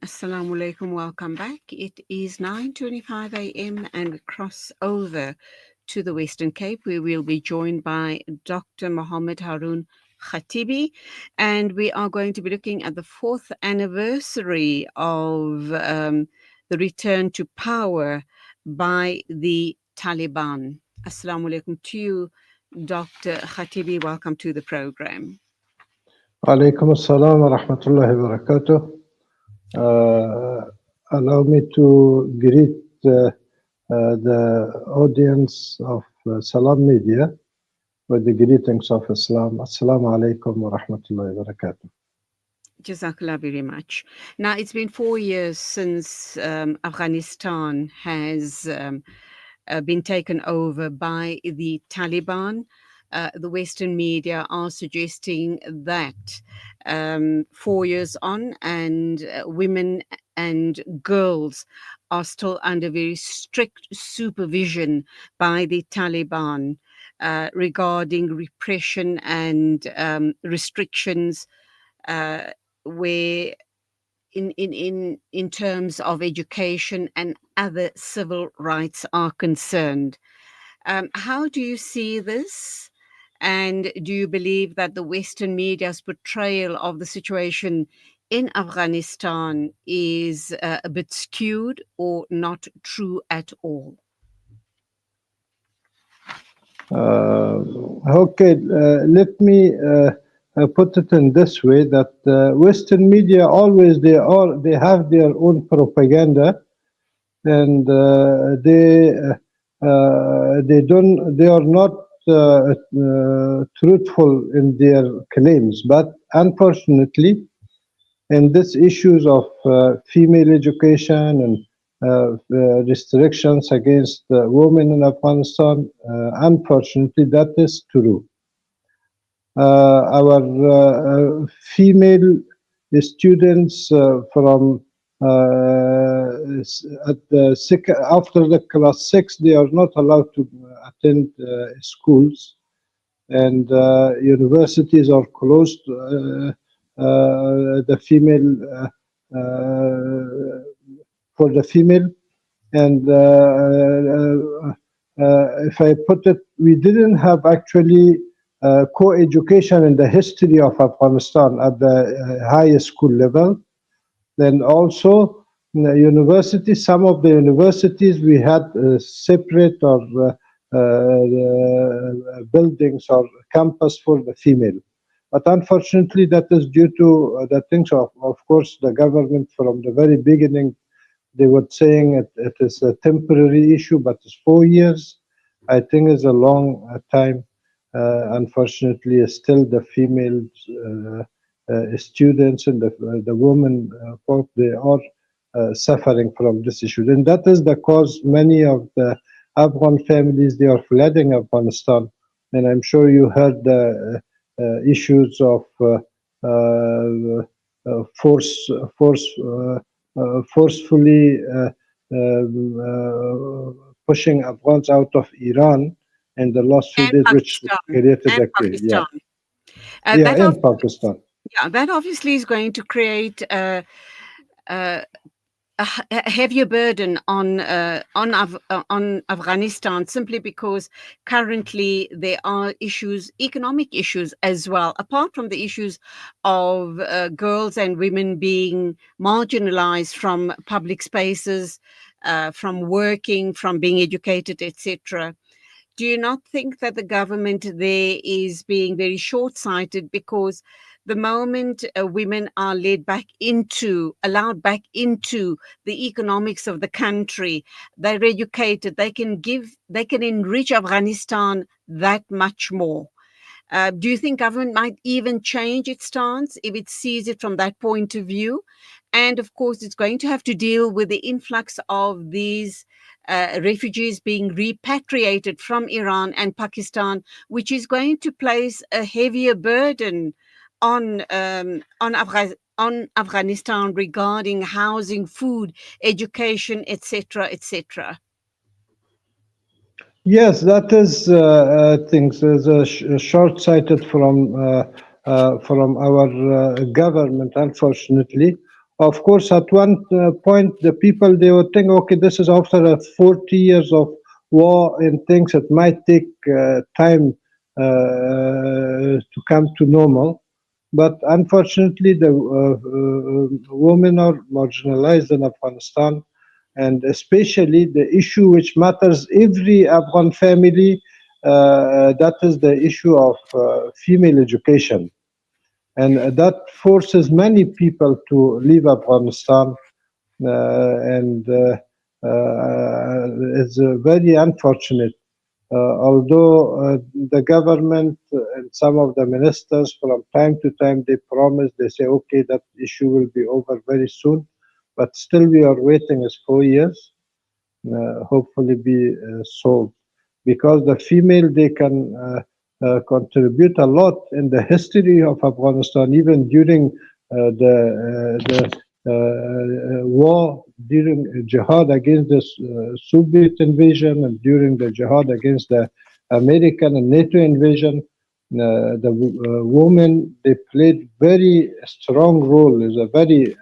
Assalamu alaikum, welcome back. It is 9:25 a.m. and we cross over to the Western Cape where we'll be joined by Dr. Mohammed Haroon Khatibi, and we are going to be looking at the fourth anniversary of the return to power by the Taliban. Assalamu alaikum to you, Dr. Khatibi. Welcome to the program. Alaikum assalam wa rahmatullahi wa barakatuh. Allow me to greet the audience of Salam Media with the greetings of Islam. Assalamu alaikum wa rahmatullahi wa barakatuh. Jazakallah very much. Now, it's been 4 years since Afghanistan has been taken over by the Taliban. The Western media are suggesting that 4 years on, and women and girls are still under very strict supervision by the Taliban regarding repression and restrictions where in terms of education and other civil rights are concerned. How do you see this? And do you believe that the Western media's portrayal of the situation in Afghanistan is a bit skewed or not true at all? Okay, let me put it in this way: that Western media always they have their own propaganda, and they are not truthful in their claims. But unfortunately, in these issues of female education and restrictions against women in Afghanistan, unfortunately, that is true. Our female students from after the class 6, they are not allowed to attend schools, and universities are closed. The female for the female, and if I put it, we didn't have actually co-education in the history of Afghanistan at the highest school level. Then also in the universities, some of the universities we had separate or buildings or campus for the female. But unfortunately, that is due to the things of course, the government from the very beginning, they were saying it is a temporary issue, but it's 4 years. I think is a long time. Unfortunately, still the female students and the women folk, they are suffering from this issue. And that is the cause many of the Afghan families, they are flooding Afghanistan. And I'm sure you heard the issues of forcefully pushing Afghans out of Iran in the last few days, which created a Pakistan. in Pakistan. Yeah, that obviously is going to create a heavier burden on Afghanistan, simply because currently there are issues, economic issues as well, apart from the issues of girls and women being marginalized from public spaces, from working, from being educated, etc. Do you not think that the government there is being very short-sighted? Because the moment women are allowed back into the economics of the country, they're educated, they can enrich Afghanistan that much more. Do you think government might even change its stance if it sees it from that point of view? And of course, it's going to have to deal with the influx of these refugees being repatriated from Iran and Pakistan, which is going to place a heavier burden on Afghanistan regarding housing, food, education, etc., etc. Yes, that is things is short-sighted from our government, unfortunately. Of course, at one point, the people they would think, okay, this is after 40 years of war and things. It might take time to come to normal. But unfortunately, the women are marginalized in Afghanistan, and especially the issue which matters every Afghan family, that is the issue of female education. And that forces many people to leave Afghanistan, and it's very unfortunate. Although the government and some of the ministers from time to time they promise, they say, okay, that issue will be over very soon, but still we are waiting as 4 years, hopefully be solved. Because the female, they can contribute a lot in the history of Afghanistan, even during the war, during jihad against the Soviet invasion, and during the jihad against the American and NATO invasion. The women, they played very strong role. Is a very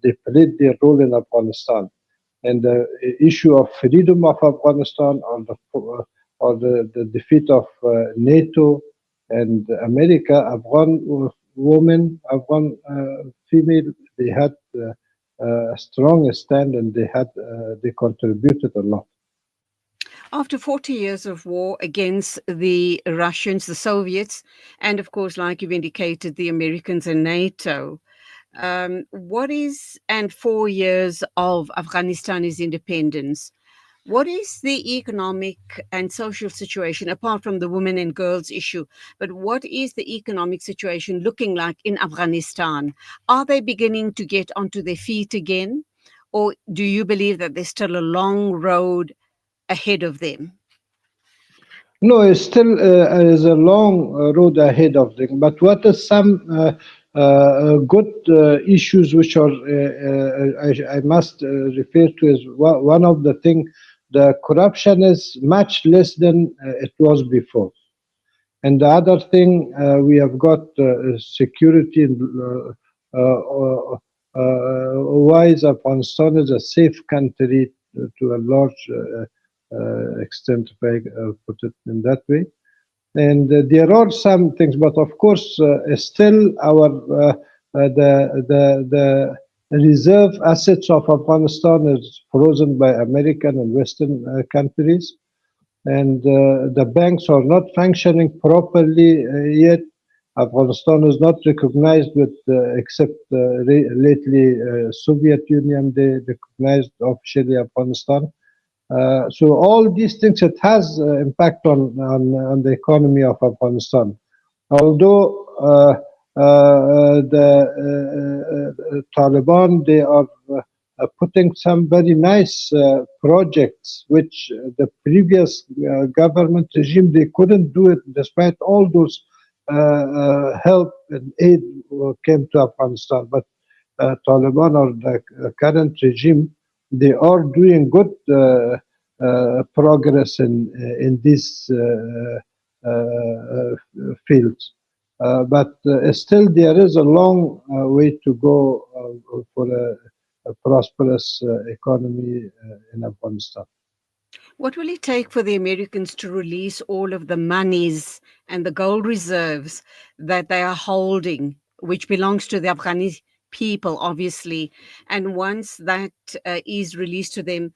they played their role in Afghanistan, and the issue of freedom of Afghanistan, or the defeat of NATO and America. Afghan women, Afghan female, they had a strong stand, and they contributed a lot. After 40 years of war against the Russians, the Soviets, and of course, like you've indicated, the Americans and NATO, and 4 years of Afghanistan's independence, what is the economic and social situation, apart from the women and girls issue, but what is the economic situation looking like in Afghanistan? Are they beginning to get onto their feet again? Or do you believe that there's still a long road ahead of them? No, it's still is a long road ahead of them. But what are some good issues which are I must refer to is one of the thing. The corruption is much less than it was before. And the other thing, we have got security and wise. Afghanistan is a safe country to a large extent, if I put it in that way. And there are some things, but of course, still our the reserve assets of Afghanistan is frozen by American and Western countries, and the banks are not functioning properly yet. Afghanistan is not recognized with, except lately, Soviet Union, they recognized officially Afghanistan. So all these things, it has impact on the economy of Afghanistan. Although the Taliban, they are putting some very nice projects, which the previous government regime, they couldn't do it despite all those help and aid came to Afghanistan. But Taliban, or the current regime, they are doing good progress in these fields. But still, there is a long way to go for a prosperous economy in Afghanistan. What will it take for the Americans to release all of the monies and the gold reserves that they are holding, which belongs to the Afghani people, obviously? And once that is released to them,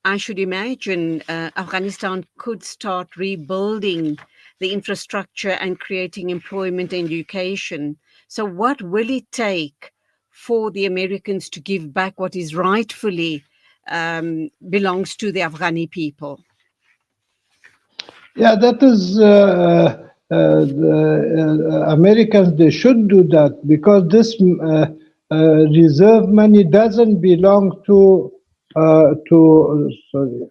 I should imagine Afghanistan could start rebuilding the infrastructure and creating employment and education. So, what will it take for the Americans to give back what is rightfully belongs to the Afghani people? Yeah, that is the Americans. They should do that because this reserve money doesn't belong to sorry.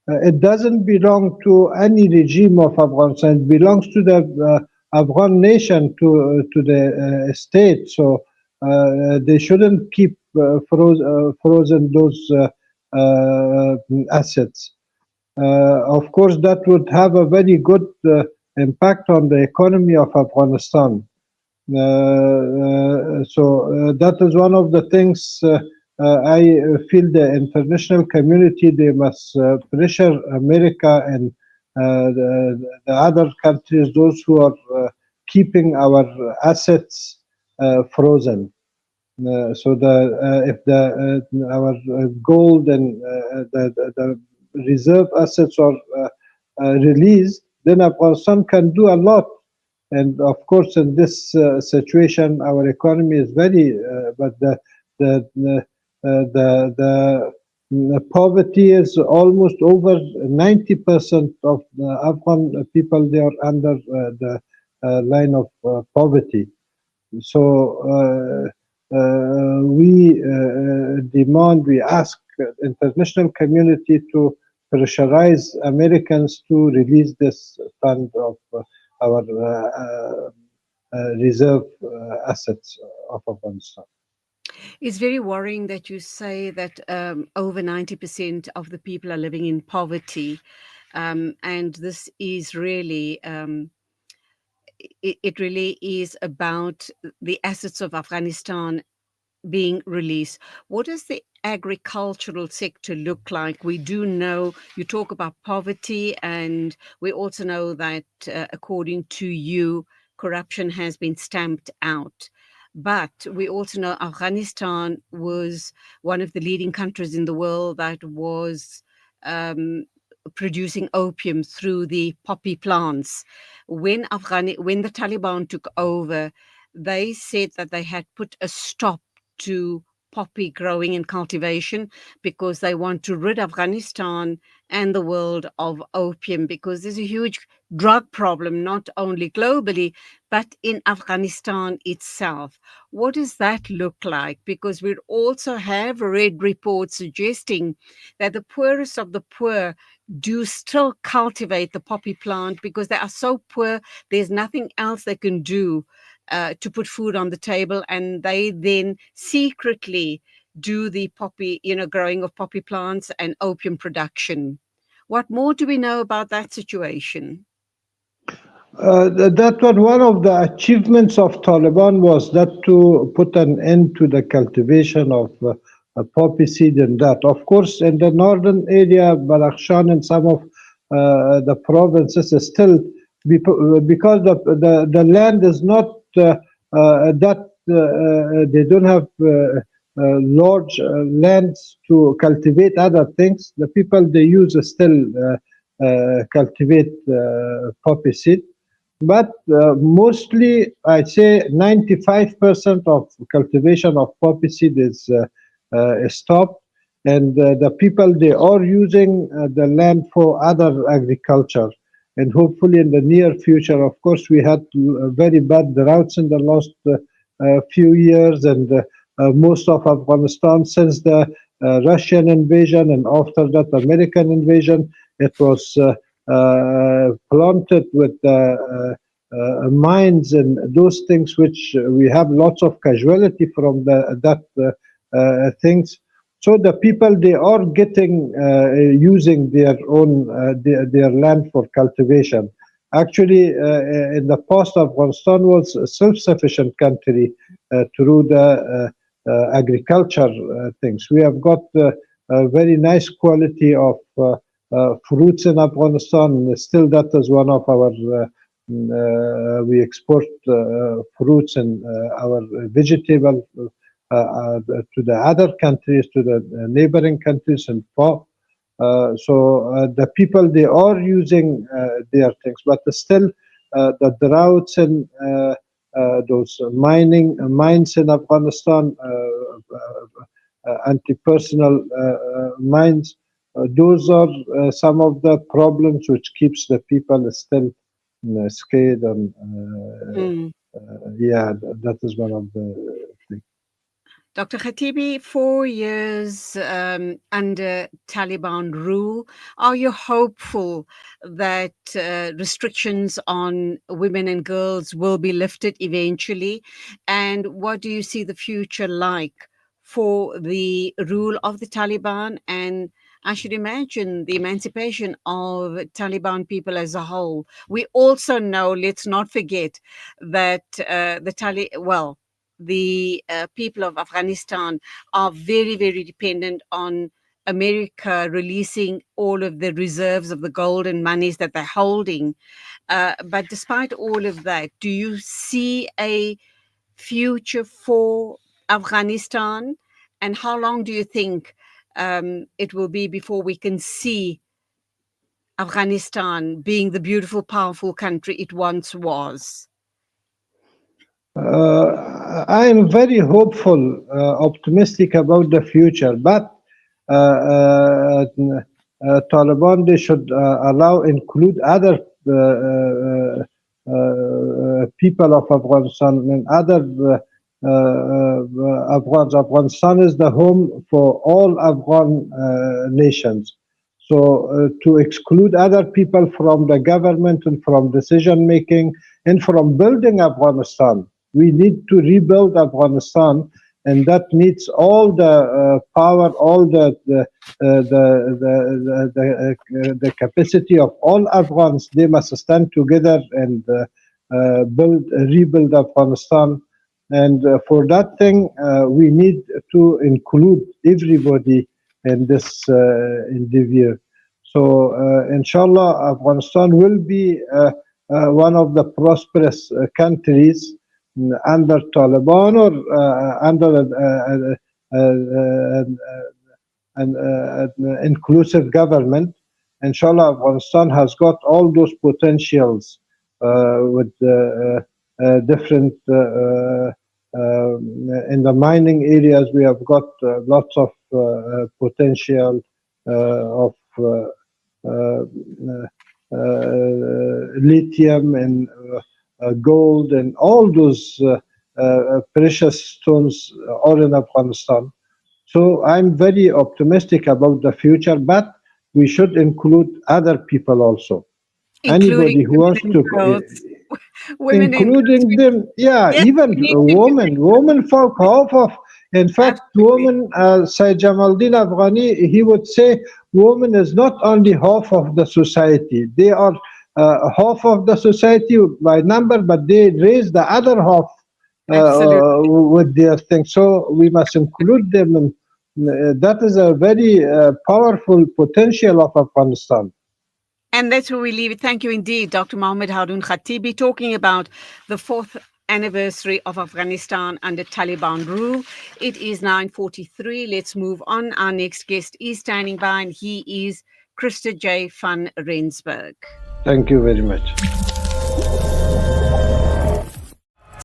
It doesn't belong to any regime of Afghanistan. It belongs to the Afghan nation, to the state. So they shouldn't keep frozen those assets. Of course, that would have a very good impact on the economy of Afghanistan. That is one of the things I feel the international community they must pressure America and the other countries, those who are keeping our assets frozen. So the if the our gold and the reserve assets are released, then Afghanistan can do a lot. And of course, in this situation, our economy is very, but the poverty is almost over 90% of the Afghan people. They are under the line of poverty. So we ask international community to pressurize Americans to release this fund of our reserve assets of Afghanistan. It's very worrying that you say that over 90% of the people are living in poverty. And this is really, it really is about the assets of Afghanistan being released. What does the agricultural sector look like? We do know you talk about poverty, and we also know that, according to you, corruption has been stamped out. But we also know Afghanistan was one of the leading countries in the world that was um, producing opium through the poppy plants. When the Taliban took over, they said that they had put a stop to poppy growing and cultivation because they want to rid Afghanistan and the world of opium, because there's a huge drug problem, not only globally, but in Afghanistan itself. What does that look like? Because we also have read reports suggesting that the poorest of the poor do still cultivate the poppy plant because they are so poor, there's nothing else they can do to put food on the table, and they then secretly do the poppy, growing of poppy plants and opium production. What more do we know about that situation? That was one of the achievements of Taliban was that to put an end to the cultivation of poppy seed and that. Of course, in the northern area, Badakhshan and some of the provinces is still because the land is not that they don't have large lands to cultivate other things. The people they use still cultivate poppy seed, but mostly, I say 95% of cultivation of poppy seed is stopped, and the people they are using the land for other agriculture. And hopefully, in the near future, of course, we had very bad droughts in the last few years, and most of Afghanistan since the Russian invasion and after that American invasion, it was planted with mines and those things which we have lots of casualty from that things. So the people they are getting using their own their land for cultivation. Actually, in the past, Afghanistan was a self-sufficient country through the agriculture things. We have got a very nice quality of fruits in Afghanistan. Still, that is one of our we export fruits and our vegetable to the other countries, to the neighboring countries, and the people they are using their things, but still the droughts and those mining mines in Afghanistan, anti-personal mines. Those are some of the problems which keeps the people still scared and Mm. yeah, that is one of the things. Dr. Khatibi, 4 years under Taliban rule, are you hopeful that restrictions on women and girls will be lifted eventually? And what do you see the future like for the rule of the Taliban? And I should imagine the emancipation of Taliban people as a whole. We also know, let's not forget, that the people of Afghanistan are very, very dependent on America releasing all of the reserves of the gold and monies that they're holding. But despite all of that, do you see a future for Afghanistan? And how long do you think it will be before we can see Afghanistan being the beautiful, powerful country it once was? I am very hopeful, optimistic about the future, but Taliban they should allow include other people of Afghanistan and other Afghans. Afghanistan is the home for all Afghan nations. So to exclude other people from the government and from decision making and from building Afghanistan, we need to rebuild Afghanistan, and that needs all the power, all the capacity of all Afghans. They must stand together and rebuild Afghanistan. And for that thing, we need to include everybody in this endeavor. So, inshallah, Afghanistan will be one of the prosperous countries under Taliban or under an inclusive government. Inshallah, Afghanistan has got all those potentials with different in the mining areas. We have got lots of potential of lithium and gold and all those precious stones are in Afghanistan. So I'm very optimistic about the future, but we should include other people also. Including Anybody who women wants and to, girls. Women and girls. including them, yeah, Yes, even we need to. women folk, half of, in fact, Absolutely. women, Sayyid Jamaldin Afghani, he would say, women is not only half of the society, they are half of the society by number, but they raise the other half Absolutely. with their thing. So we must include them. And that is a very powerful potential of Afghanistan. And that's where we leave it. Thank you indeed, Dr. Mohammed Haroon Khatibi, talking about the fourth anniversary of Afghanistan under Taliban rule. It is 9:43. Let's move on. Our next guest is standing by, and he is Krista J. van Rensburg. Thank you very much.